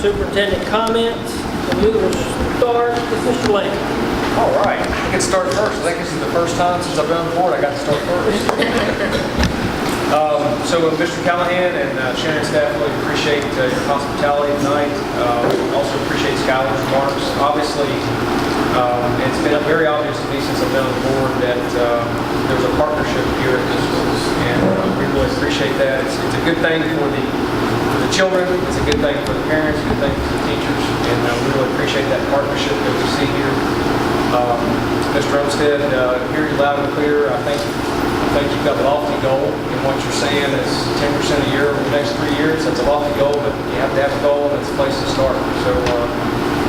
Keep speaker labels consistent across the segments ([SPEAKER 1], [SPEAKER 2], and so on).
[SPEAKER 1] superintendent comments. And we will start with Mr. Lake.
[SPEAKER 2] All right, I can start first. I think this is the first time since I've been on the board I got to start first. So Mr. Callahan and Sharon staff really appreciate your hospitality tonight. Also appreciate Skylar's remarks. Obviously, it's been very obvious to me since I've been on the board that there's a partnership here at this school, and we really appreciate that. It's a good thing for the children, it's a good thing for the parents, a good thing for the teachers, and we really appreciate that partnership that we see here. Mr. Olmstead, hear you loud and clear. I think you've got a lofty goal, and what you're saying is 10% a year over the next 3 years. That's a lofty goal, but you have to have a goal, and it's a place to start. So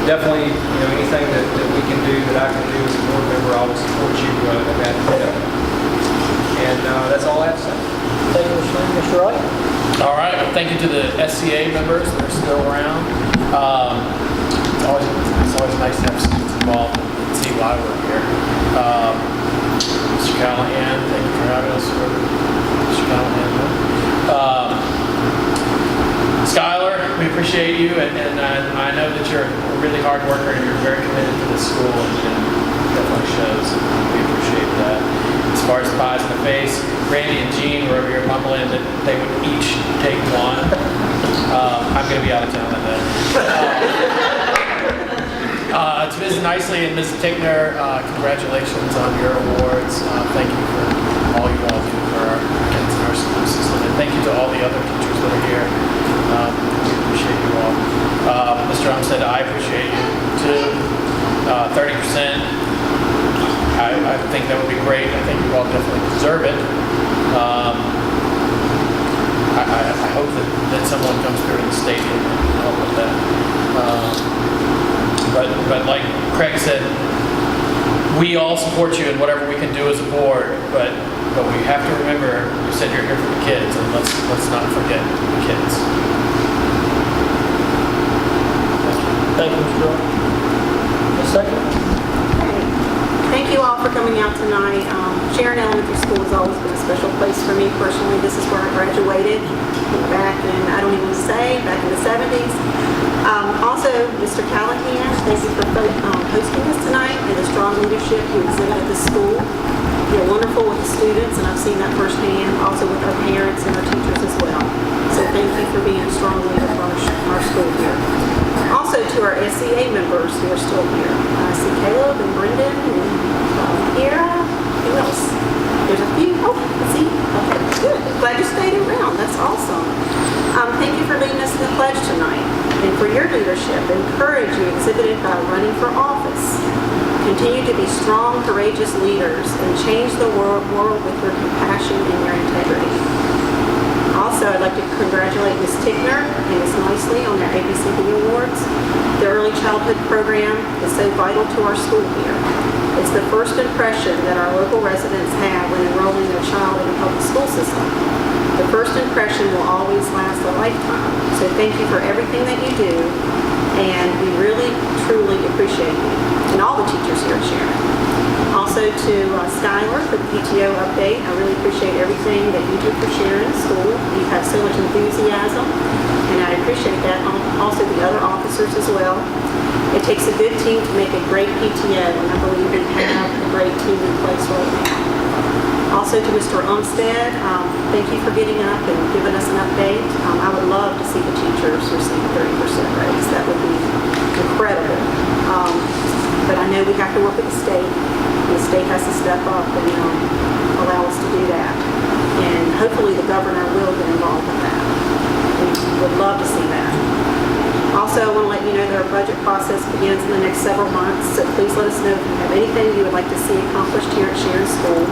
[SPEAKER 2] definitely, anything that we can do, that I can do as a board member, I will support you in that endeavor. And that's all I have to say.
[SPEAKER 1] Thank you, Mr. Wright.
[SPEAKER 3] All right. Well, thank you to the SCA members that are still around. It's always nice to have students involved and see why we're here. Mr. Callahan, thank you for having us. Mr. Callahan. Skylar, we appreciate you, and I know that you're a really hard worker and you're very committed to this school, and definitely shows. We appreciate that. As far as pies in the face, Randy and Jean were over here mumbling that they would each take one. I'm going to be out of town that day. To Ms. Nicely and Ms. Tickner, congratulations on your awards. Thank you for all you all do for our kids in our school system, and thank you to all the other teachers that are here. We appreciate you all. Mr. Olmstead, I appreciate you too. 30%. I think that would be great. I think you all definitely deserve it. I hope that someone comes through in the stadium and help with that. But like Craig said, we all support you in whatever we can do as a board. But we have to remember, you said you're here for the kids, and let's not forget the kids.
[SPEAKER 1] Thank you, Mr. Wright. A second.
[SPEAKER 4] Thank you all for coming out tonight. Sharon Elementary School has always been a special place for me personally. This is where I graduated back in, I don't even say, back in the 70s. Also, Mr. Callahan, thank you for hosting us tonight and the strong leadership you exhibit at the school. You're wonderful with the students, and I've seen that firsthand, also with our parents and our teachers as well. So thank you for being a strong leader for our school here. Also to our SCA members who are still here. I see Caleb and Brendan and Kira. Who else? There's a few. Oh, let's see. Okay, good. Glad you stayed around. That's awesome. Thank you for leading us in the pledge tonight and for your leadership and courage you exhibited by running for office. Continue to be strong, courageous leaders and change the world with your compassion and your integrity. Also, I'd like to congratulate Ms. Tickner and Ms. Nicely on their ABCD Awards. The early childhood program is so vital to our school here. It's the first impression that our local residents have when enrolling their child in the public school system. The first impression will always last a lifetime. So thank you for everything that you do, and we really, truly appreciate you and all the teachers here at Sharon. Also to Skylar for the PTO update. I really appreciate everything that you do for Sharon School. You have so much enthusiasm, and I appreciate that. Also the other officers as well. It takes a good team to make a great PTO, and I believe you have a great team in place right now. Also to Mr. Olmstead, thank you for getting up and giving us an update. I would love to see the teachers receive a 30% raise. That would be incredible. But I know we have to work with the state. The state has to step up and allow us to do that. And hopefully the governor will get involved in that. We would love to see that. Also, I want to let you know that our budget process begins in the next several months, so please let us know if you have anything you would like to see accomplished here at Sharon School.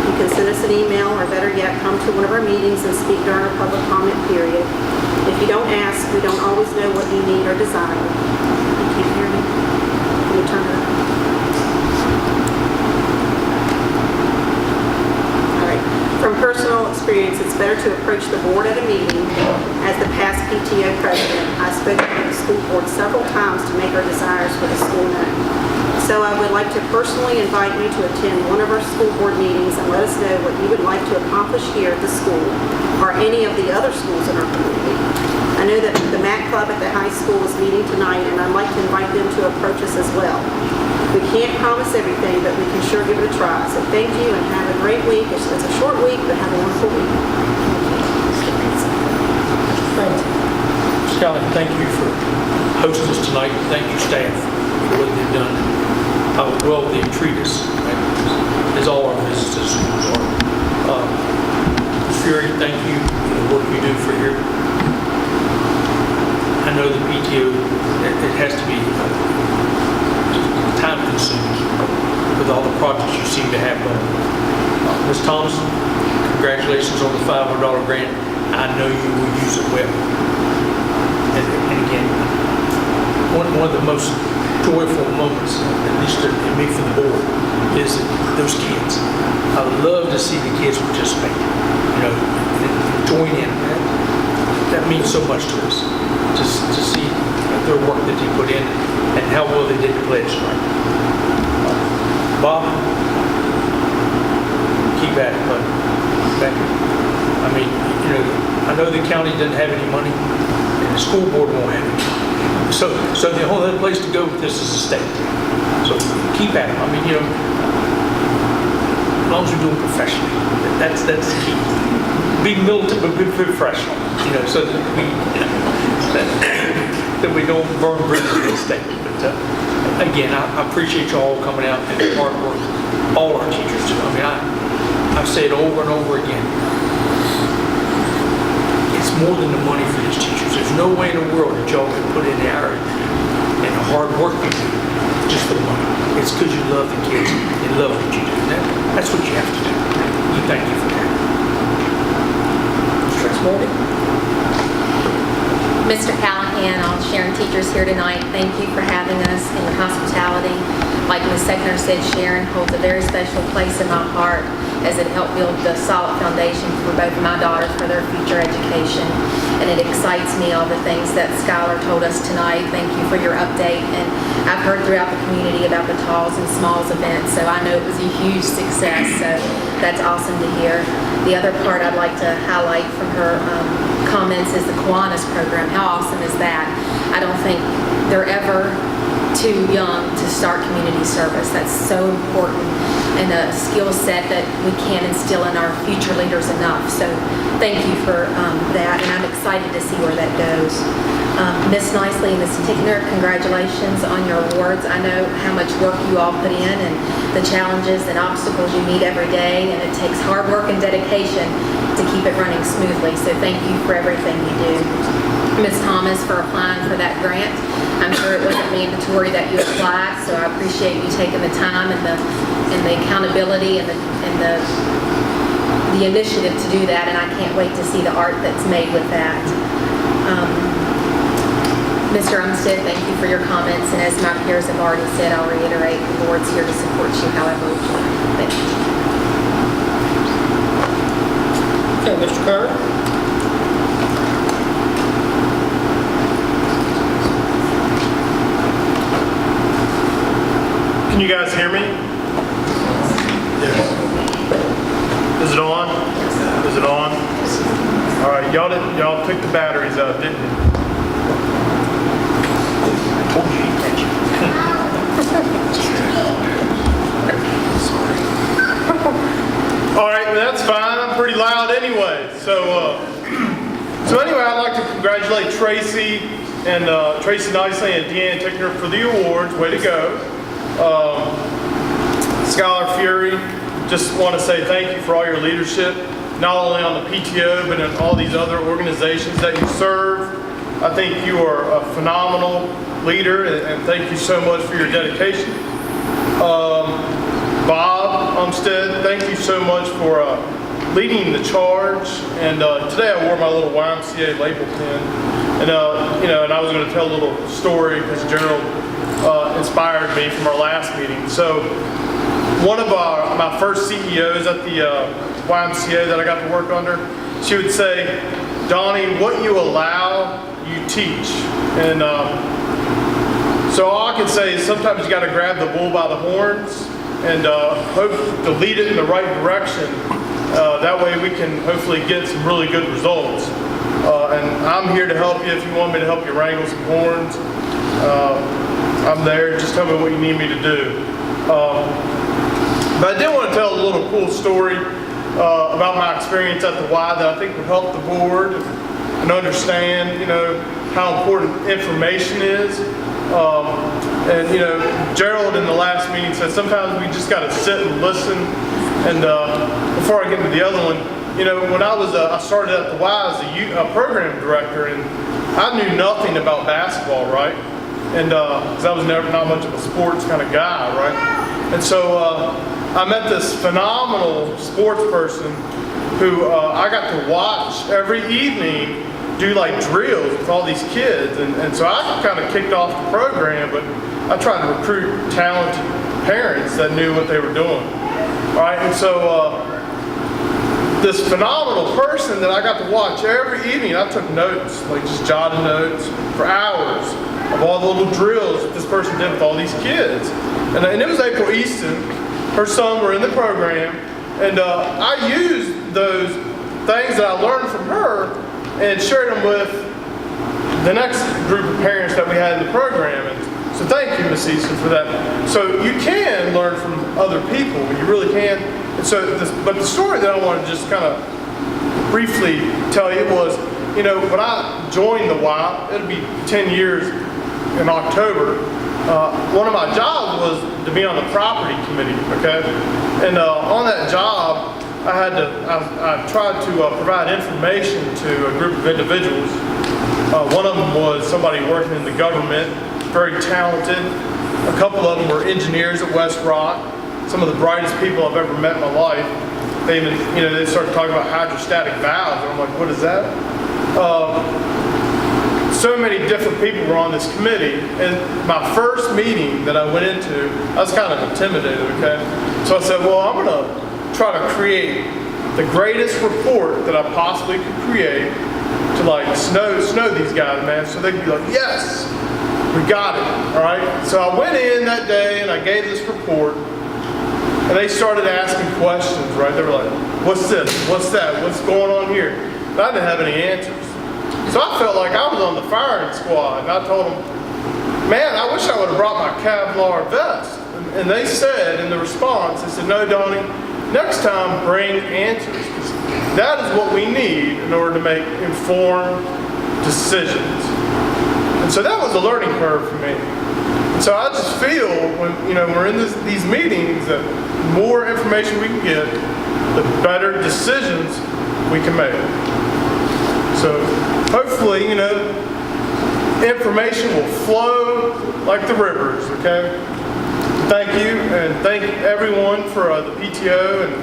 [SPEAKER 4] You can send us an email, or better yet, come to one of our meetings and speak during our public comment period. If you don't ask, we don't always know what you need or desire. You can't hear me? Can you turn it up? From personal experience, it's better to approach the board at a meeting. As the past PTO president, I've spoken to the school board several times to make our desires for the school known. So I would like to personally invite you to attend one of our school board meetings and let us know what you would like to accomplish here at the school or any of the other schools in our community. I know that the MAC Club at the high school is meeting tonight, and I'd like to invite them to approach us as well. We can't promise everything, but we can sure give it a try. So thank you and have a great week. It's a short week, but have a wonderful week.
[SPEAKER 1] Skylar,
[SPEAKER 5] Thank you for hosting us tonight. Thank you, staff, for what they've done. How well they treat us, as all our visits to schools are. Fury, thank you for the work you do for here. I know the PTO, it has to be time consuming with all the projects you seem to have going. Ms. Thomas, congratulations on the $500 grant. I know you will use it well. And again, one of the most joyful moments, at least to me for the board, is those kids. I love to see the kids participate, and join in. That means so much to us, to see their work that they put in and how well they did the pledge tonight. Bob, keep at it, bud. I mean, I know the county doesn't have any money, and the school board won't have any. So the only other place to go with this is the state. So keep at it. I mean, as long as you're doing professionally, that's the key. Be militant, but be professional. So that we don't burn bridges with the state. But again, I appreciate you all coming out and the hard work. All our teachers do. I mean, I say it over and over again. It's more than the money for these teachers. There's no way in the world that y'all can put in the hour and the hard work you do just for the money. It's because you love the kids and love what you do. That's what you have to do. We thank you for that.
[SPEAKER 6] Mr. Callahan, all Sharon teachers here tonight, thank you for having us and your hospitality. Like Ms. Sechner said, Sharon holds a very special place in my heart as it helped build the solid foundation for both of my daughters for their future education. And it excites me, all the things that Skylar told us tonight. Thank you for your update. And I've heard throughout the community about the Talls and Smalls event, so I know it was a huge success, so that's awesome to hear. The other part I'd like to highlight from her comments is the Kiwanis program. How awesome is that? I don't think they're ever too young to start community service. That's so important and a skill set that we can instill in our future leaders enough. So thank you for that, and I'm excited to see where that goes. Ms. Nicely and Ms. Tickner, congratulations on your awards. I know how much work you all put in and the challenges and obstacles you meet every day, and it takes hard work and dedication to keep it running smoothly. So thank you for everything you do. Ms. Thomas, for applying for that grant. I'm sure it wasn't mandatory that you applied, so I appreciate you taking the time and the accountability and the initiative to do that, and I can't wait to see the art that's made with that. Mr. Umstead, thank you for your comments, and as my peers have already said, I'll reiterate, the board's here to support you however we can. Thank you.
[SPEAKER 1] Okay, Mr. Carter.
[SPEAKER 7] Can you guys hear me? Yes. Is it on? Is it on? All right, y'all took the batteries out, didn't you? All right, well, that's fine. I'm pretty loud anyway. So anyway, I'd like to congratulate Tracy and Tracy Nicely and Deanne Tickner for the awards. Way to go. Skylar Fury, just want to say thank you for all your leadership, not only on the PTO, but in all these other organizations that you serve. I think you are a phenomenal leader, and thank you so much for your dedication. Bob Umstead, thank you so much for leading the charge. And today I wore my little YMCA label pin, and and I was going to tell a little story because General inspired me from our last meeting. So one of my first CEOs at the YMCA that I got to work under, she would say, "Donnie, what you allow, you teach." And so all I can say is sometimes you got to grab the bull by the horns and hope to lead it in the right direction. That way we can hopefully get some really good results. And I'm here to help you if you want me to help you wrangle some horns. I'm there. Just tell me what you need me to do. But I did want to tell a little cool story about my experience at the Y that I think would help the board and understand, how important information is. And Gerald in the last meeting said sometimes we just got to sit and listen. And before I get into the other one, when I started at the Y as a program director, and I knew nothing about basketball, right? And because I was never not much of a sports kind of guy, right? And so I met this phenomenal sports person who I got to watch every evening do like drills with all these kids. And so I kind of kicked off the program, but I tried to recruit talented parents that knew what they were doing. All right, and so this phenomenal person that I got to watch every evening, I took notes, like just jotted notes for hours of all the little drills that this person did with all these kids. And it was April Easton. Her son were in the program, and I used those things that I learned from her and shared them with the next group of parents that we had in the program. And so thank you, Ms. Easton, for that. So you can learn from other people, you really can. And so, but the story that I want to just kind of briefly tell you was, when I joined the Y, it'll be 10 years in October. One of my jobs was to be on the property committee, okay? And on that job, I tried to provide information to a group of individuals. One of them was somebody working in the government, very talented. A couple of them were engineers at West Rock, some of the brightest people I've ever met in my life. They even, they started talking about hydrostatic valves, and I'm like, what is that? So many different people were on this committee, and my first meeting that I went into, I was kind of intimidated, okay? So I said, well, I'm gonna try to create the greatest report that I possibly could create to like snow these guys, man, so they could be like, yes, we got it, all right? So I went in that day and I gave this report, and they started asking questions, right? They were like, what's this, what's that, what's going on here? And I didn't have any answers. So I felt like I was on the firing squad, and I told them, man, I wish I would have brought my Kevlar vest. And they said in the response, they said, no, Donnie, next time bring answers, because that is what we need in order to make informed decisions. And so that was a learning curve for me. And so I just feel when we're in these meetings that the more information we can get, the better decisions we can make. So hopefully, information will flow like the rivers, okay? Thank you, and thank everyone for the PTO and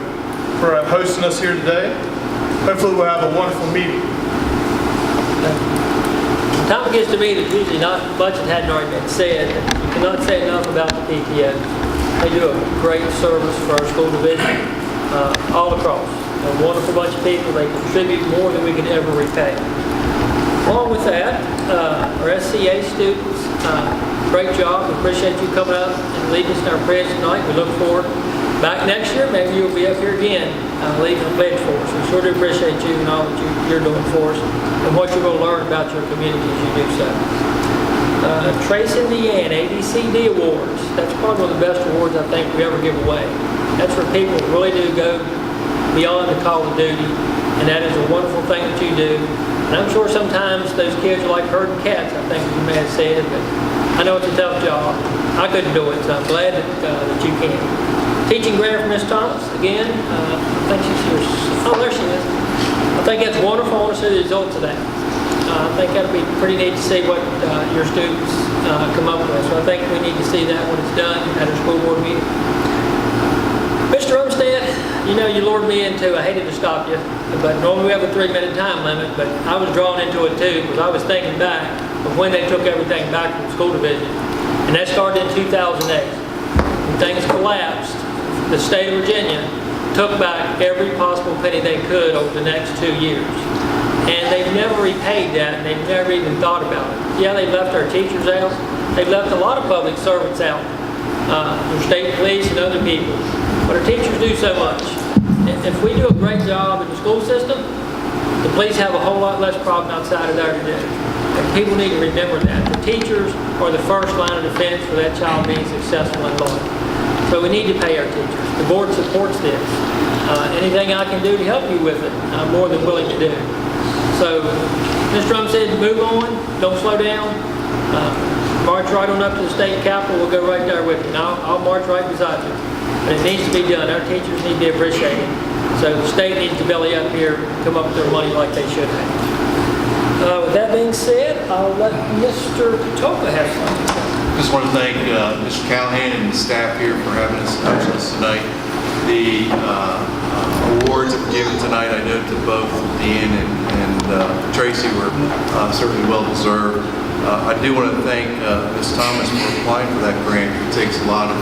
[SPEAKER 7] for hosting us here today. Hopefully we'll have a wonderful meeting.
[SPEAKER 1] The time gets to me that usually not much that hadn't already been said. You cannot say enough about the PTO. They do a great service for our school division all across. A wonderful bunch of people. They contribute more than we could ever repay. Along with that, our SCA students, great job. We appreciate you coming up and leading us in our prayers tonight. We look forward back next year. Maybe you'll be up here again leading the pledge for us. We sure do appreciate you and all that you're doing for us and what you're going to learn about your community as you do so. Tracing the Ann ABCD Awards. That's probably one of the best awards I think we ever give away. That's where people really do go beyond the call of duty, and that is a wonderful thing that you do. And I'm sure sometimes those kids are like herding cats, I think you may have said, but I know it's a tough job. I couldn't do it, so I'm glad that you can. Teaching grant from Ms. Thomas, again, I think she's here. Oh, there she is. I think that's wonderful. I want to see the results of that. I think that'll be pretty neat to see what your students come up with. So I think we need to see that when it's done at our school board meeting. Mr. Umstead, you lured me into, I hated to stop you, but normally we have a 3-minute time limit, but I was drawn into it too because I was thinking back of when they took everything back from the school division. And that started in 2008. When things collapsed, the state of Virginia took back every possible penny they could over the next 2 years. And they've never repaid that, and they've never even thought about it. Yeah, they left our teachers out. They've left a lot of public servants out, their state police and other people. But our teachers do so much. If we do a great job in the school system, The police have a whole lot less problem outside of there to do. And people need to remember that. The teachers are the first line of defense for that child being successful in life. So we need to pay our teachers. The board supports this. Anything I can do to help you with it, I'm more than willing to do. So, Mr. Drum said, move on, don't slow down. March right on up to the state capitol, we'll go right there with you. And I'll march right beside you. But it needs to be done. Our teachers need to be appreciated. So the state needs to belly up here, come up with their money like they should have. With that being said, I'll let Mr. Patoka have something.
[SPEAKER 8] Just want to thank Mr. Callahan and the staff here for having us tonight. The awards that were given tonight, I know to both Dan and Tracy were certainly well deserved. I do want to thank Ms. Thomas for applying for that grant. It takes a lot of,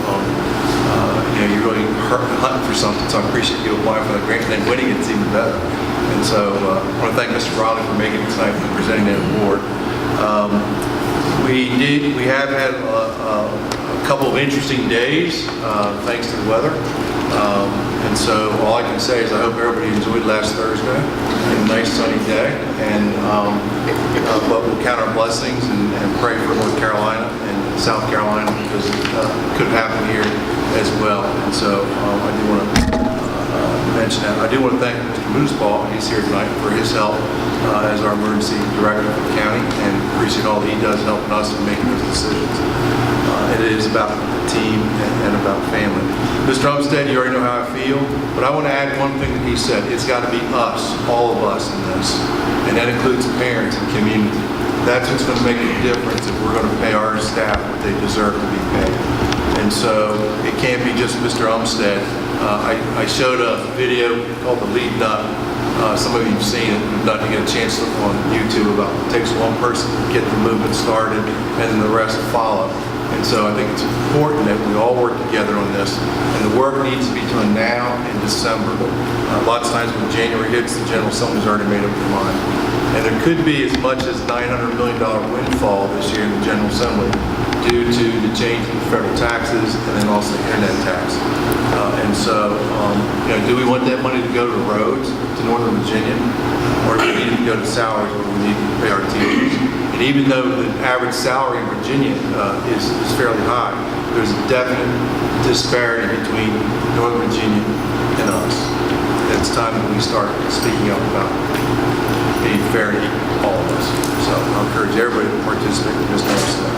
[SPEAKER 8] you're really hunting for something, so I appreciate you applying for that grant, and then winning it's even better. And so I want to thank Mr. Raleigh for making it tonight and presenting that award. We have had a couple of interesting days thanks to the weather. And so all I can say is I hope everybody enjoyed last Thursday, a nice sunny day, and but we'll count our blessings and pray for North Carolina and South Carolina, because it could happen here as well. And so I do want to mention that. I do want to thank Mr. Mooseball, he's here tonight, for his help as our emergency director for the county, and appreciate all that he does helping us in making those decisions. It is about the team and about family. Mr. Umstead, you already know how I feel, but I want to add one thing that he said. It's got to be us, all of us in this, and that includes parents and community. That's what's going to make a difference if we're going to pay our staff what they deserve to be paid. And so it can't be just Mr. Umstead. I showed a video called The Lead Nut. Some of you have seen it. If not, you get a chance to look on YouTube about it takes one person to get the movement started, and then the rest follow. And so I think it's important that we all work together on this, and the work needs to be done now in December. Lots of times when January hits, the General Assembly's already made up their mind. And there could be as much as $900 million windfall this year in the General Assembly due to the change in federal taxes and then also the internet tax. And so, do we want that money to go to roads, to Northern Virginia, or do we need it to go to salaries where we need to pay our teachers? And even though the average salary in Virginia is fairly high, there's a definite disparity between Northern Virginia and us. It's time that we start speaking up about being fair to all of us. So I encourage everybody to participate in this next step.